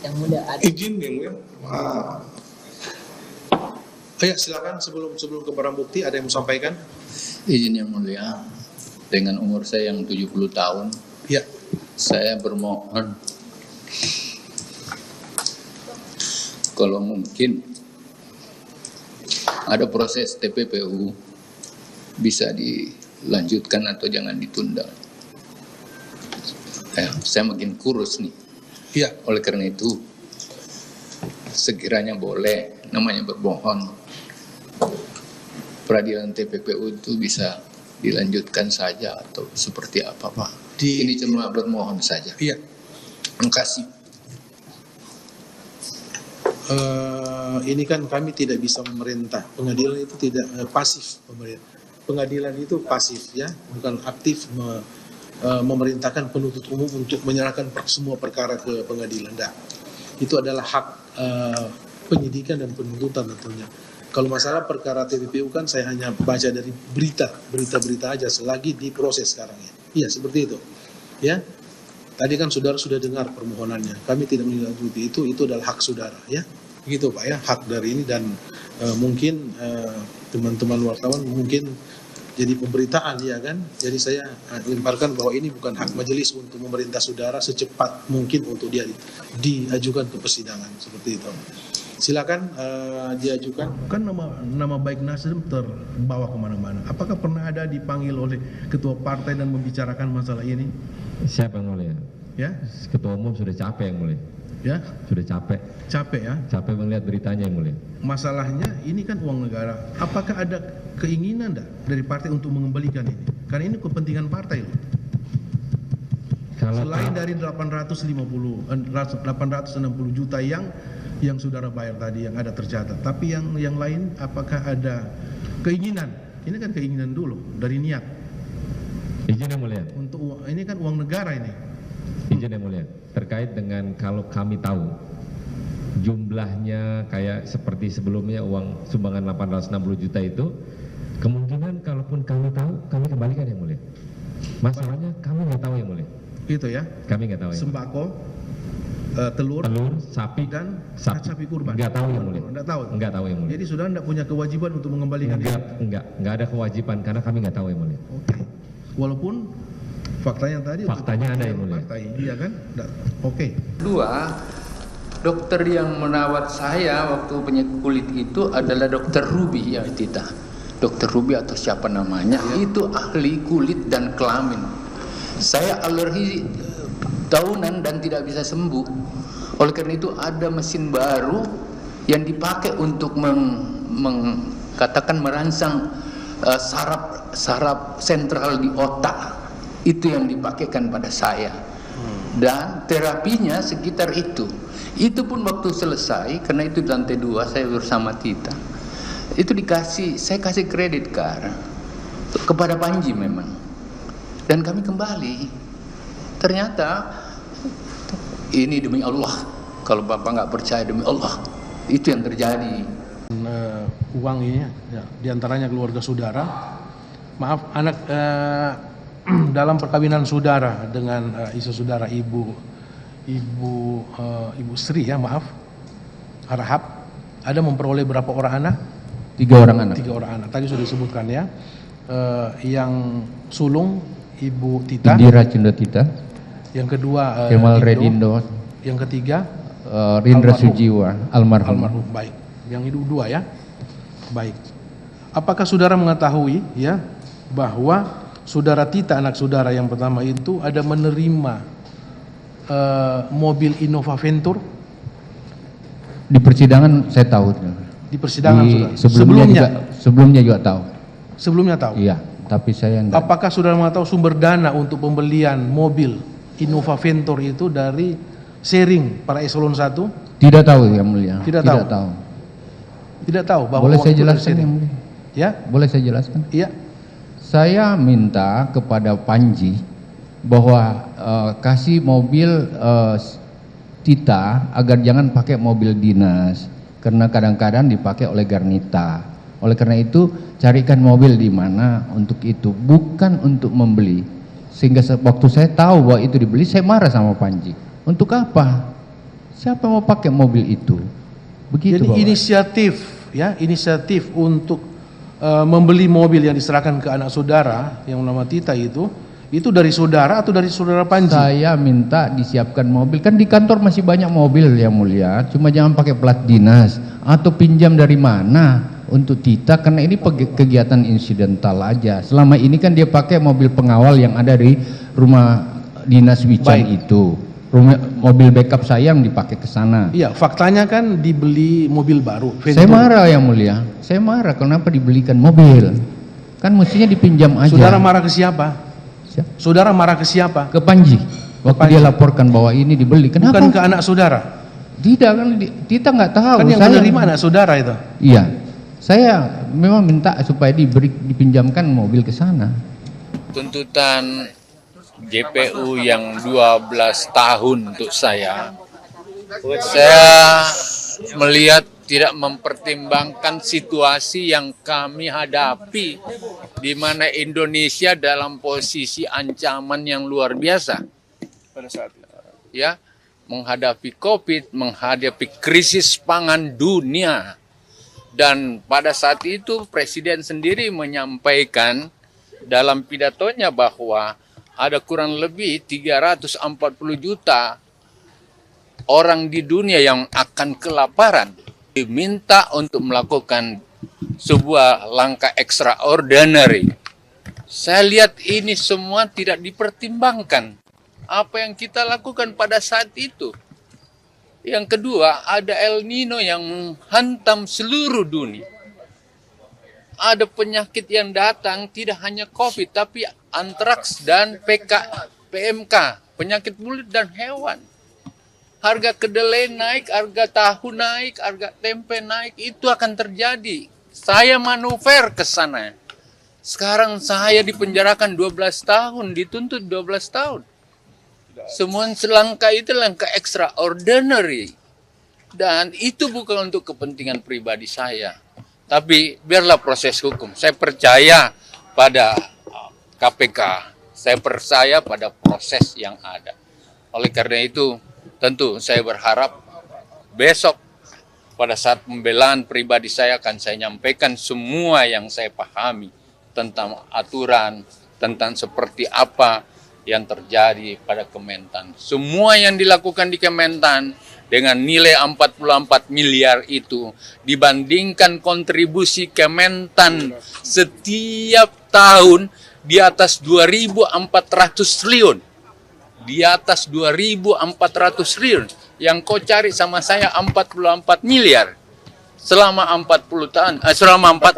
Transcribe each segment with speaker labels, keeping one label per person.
Speaker 1: Yang mulia ada.
Speaker 2: Izin yang mulia. Ya silakan sebelum ke barang bukti ada yang mau sampaikan.
Speaker 3: Izin yang mulia, dengan umur saya yang 70 tahun,
Speaker 2: Ya.
Speaker 3: saya bermohon kalau mungkin ada proses TPPU bisa dilanjutkan atau jangan ditunda. Saya makin kurus nih.
Speaker 2: Ya.
Speaker 3: Oleh karena itu, sekiranya boleh, namanya berbohong, peradilan TPPU itu bisa dilanjutkan saja atau seperti apa, Pak? Ini cuma bermohon saja.
Speaker 2: Iya.
Speaker 3: Terima kasih.
Speaker 2: Ini kan kami tidak bisa memerintah. Pengadilan itu tidak pasif. Pengadilan itu pasif, ya, bukan aktif memerintahkan penuntut umum untuk menyerahkan semua perkara ke pengadilan. Nah, itu adalah hak penyidikan dan penuntutan tentunya. Kalau masalah perkara TPPU kan saya hanya baca dari berita aja selagi diproses sekarang ya. Iya seperti itu. Ya. Tadi kan saudara sudah dengar permohonannya. Kami tidak menindaklanjuti itu adalah hak saudara ya. Begitu Pak ya, hak dari ini dan mungkin teman-teman wartawan mungkin jadi pemberitaan ya kan. Jadi saya lemparkan bahwa ini bukan hak majelis untuk memerintah saudara secepat mungkin untuk dia diajukan ke persidangan seperti itu. Silakan diajukan.
Speaker 4: Kan nama baik Nasdem terbawa kemana-mana. Apakah pernah ada dipanggil oleh ketua partai dan membicarakan masalah ini?
Speaker 5: Siapa yang mulia?
Speaker 4: Ya,
Speaker 5: Ketua umum sudah capek yang mulia.
Speaker 4: ya,
Speaker 5: Sudah capek.
Speaker 4: capek ya.
Speaker 5: Capek melihat beritanya yang mulia.
Speaker 4: Masalahnya ini kan uang negara. Apakah ada keinginan enggak dari partai untuk mengembalikan ini? Karena ini kepentingan partai loh.
Speaker 5: Kalau
Speaker 4: Selain dari 860 juta yang saudara bayar tadi yang ada tercatat, tapi yang lain apakah ada keinginan? Ini kan keinginan dulu dari niat.
Speaker 5: izin yang mulia.
Speaker 4: Untuk ini kan uang negara ini.
Speaker 5: Izin yang mulia. Terkait dengan kalau kami tahu jumlahnya kayak seperti sebelumnya uang sumbangan 860 juta itu, kemungkinan kalaupun kami tahu kami kembalikan yang mulia. Masalahnya kami nggak tahu yang mulia.
Speaker 4: Gitu ya.
Speaker 5: Kami nggak tahu.
Speaker 4: Sembako, telur,
Speaker 5: sapi
Speaker 4: dan sapi kurban.
Speaker 5: Nggak tahu yang mulia.
Speaker 4: Nggak tahu.
Speaker 5: Nggak tahu yang mulia.
Speaker 4: Jadi saudara nggak punya kewajiban untuk mengembalikan ini.
Speaker 5: Nggak ada kewajiban karena kami nggak tahu yang mulia.
Speaker 4: Oke. Walaupun faktanya tadi.
Speaker 5: Faktanya ada yang mulia.
Speaker 4: Iya kan? Oke.
Speaker 3: Kedua, dokter yang merawat saya waktu penyakit kulit itu adalah dokter Ruby ya Tita. Dokter Ruby atau siapa namanya, itu ahli kulit dan kelamin. Saya alergi tahunan dan tidak bisa sembuh. Oleh karena itu ada mesin baru yang dipakai untuk katakan merangsang saraf sentral di otak. Itu yang dipakaikan pada saya. Dan terapinya sekitar itu. Itu pun waktu selesai, karena itu di lantai 2 saya bersama Tita. Itu saya kasih kredit kepada Panji memang. Dan kami kembali. Ternyata ini demi Allah. Kalau Bapak nggak percaya demi Allah, itu yang terjadi.
Speaker 4: Uang ini ya, diantaranya keluarga saudara. Maaf, anak dalam perkawinan saudara dengan istri saudara ibu Sri ya, maaf, Harahap, ada memperoleh berapa orang anak?
Speaker 3: 3 orang anak.
Speaker 4: 3 orang anak. Tadi sudah disebutkan ya. Yang sulung Ibu Tita.
Speaker 3: Indira Cunda Tita.
Speaker 4: Yang kedua
Speaker 3: Kemal Redindo.
Speaker 4: Yang ketiga
Speaker 3: Rindra Sujiwa, almarhum.
Speaker 4: Baik. Yang itu 2 ya. Baik. Apakah saudara mengetahui ya bahwa saudara Tita, anak saudara yang pertama itu ada menerima mobil Innova Venture?
Speaker 3: Di persidangan saya tahu.
Speaker 4: Di persidangan
Speaker 3: sebelumnya juga tahu.
Speaker 4: Sebelumnya tahu?
Speaker 3: Iya, tapi saya enggak.
Speaker 4: Apakah saudara mengetahui sumber dana untuk pembelian mobil Innova Venture itu dari sharing para eselon 1?
Speaker 3: Tidak tahu yang mulia.
Speaker 4: Tidak tahu. Tidak tahu bahwa
Speaker 3: boleh saya jelaskan yang mulia?
Speaker 4: Ya?
Speaker 3: Boleh saya jelaskan?
Speaker 4: Iya.
Speaker 3: Saya minta kepada Panji bahwa kasih mobil Tita agar jangan pakai mobil dinas karena kadang-kadang dipakai oleh Garnita. Oleh karena itu carikan mobil di mana untuk itu, bukan untuk membeli. Sehingga waktu saya tahu bahwa itu dibeli, saya marah sama Panji. Untuk apa? Siapa mau pakai mobil itu? Begitu,
Speaker 4: Jadi
Speaker 3: Bapak.
Speaker 4: inisiatif untuk membeli mobil yang diserahkan ke anak saudara yang nama Tita itu dari saudara atau dari saudara Panji?
Speaker 3: Saya minta disiapkan mobil, kan di kantor masih banyak mobil yang mulia, cuma jangan pakai plat dinas atau pinjam dari mana untuk Tita, karena ini kegiatan insidental aja. Selama ini kan dia pakai mobil pengawal yang ada di rumah dinas Wican itu. Mobil backup saya yang dipakai ke sana.
Speaker 4: Iya, faktanya kan dibeli mobil baru.
Speaker 3: Saya marah yang mulia, saya marah kenapa dibelikan mobil, kan mestinya dipinjam aja.
Speaker 4: Saudara marah ke siapa? Saudara marah ke siapa?
Speaker 3: Ke Panji. Waktu dia laporkan bahwa ini dibeli. Kenapa?
Speaker 4: Bukan ke anak saudara.
Speaker 3: Tidak, kan kita nggak tahu.
Speaker 4: Kan yang menerima anak saudara itu.
Speaker 3: Iya. Saya memang minta supaya dipinjamkan mobil ke sana.
Speaker 1: Tuntutan JPU yang 12 tahun untuk saya melihat tidak mempertimbangkan situasi yang kami hadapi, di mana Indonesia dalam posisi ancaman yang luar biasa. Pada saat itu. Ya, menghadapi COVID, menghadapi krisis pangan dunia. Dan pada saat itu Presiden sendiri menyampaikan dalam pidatonya bahwa ada kurang lebih 340 juta orang di dunia yang akan kelaparan. Diminta untuk melakukan sebuah langkah extraordinary. Saya lihat ini semua tidak dipertimbangkan. Apa yang kita lakukan pada saat itu. Yang kedua, ada El Nino yang menghantam seluruh dunia. Ada penyakit yang datang, tidak hanya COVID, tapi antraks dan PMK, penyakit mulut dan hewan. Harga kedelai naik, harga tahu naik, harga tempe naik, itu akan terjadi. Saya manuver ke sana. Sekarang saya dipenjarakan 12 tahun, dituntut 12 tahun. Semua langkah itu langkah extraordinary. Dan itu bukan untuk kepentingan pribadi saya. Tapi biarlah proses hukum. Saya percaya pada KPK. Saya percaya pada proses yang ada. Oleh karena itu, tentu saya berharap besok pada saat pembelaan pribadi saya akan saya nyampaikan semua yang saya pahami tentang aturan, tentang seperti apa yang terjadi pada Kementan. Semua yang dilakukan di Kementan dengan nilai 44 miliar itu dibandingkan kontribusi Kementan setiap tahun di atas 2.400 triliun. Di atas 2.400 triliun. Yang kau cari sama saya 44 miliar selama 4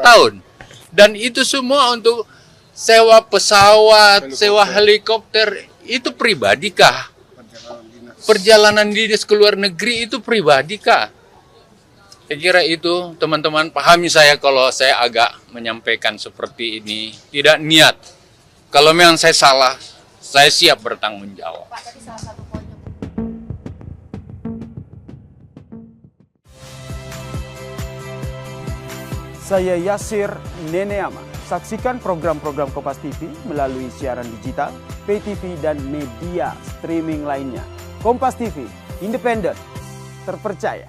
Speaker 1: tahun. Dan itu semua untuk sewa pesawat, sewa helikopter, itu pribadikah? Perjalanan dinas ke luar negeri itu pribadikah? Saya kira itu teman-teman pahami saya kalau saya agak menyampaikan seperti ini. Tidak niat. Kalau memang saya salah, saya siap bertanggung jawab.
Speaker 6: Saya Yasir Neneama. Saksikan program-program Kompas TV melalui siaran digital, pay TV, dan media streaming lainnya. Kompas TV, independen, terpercaya.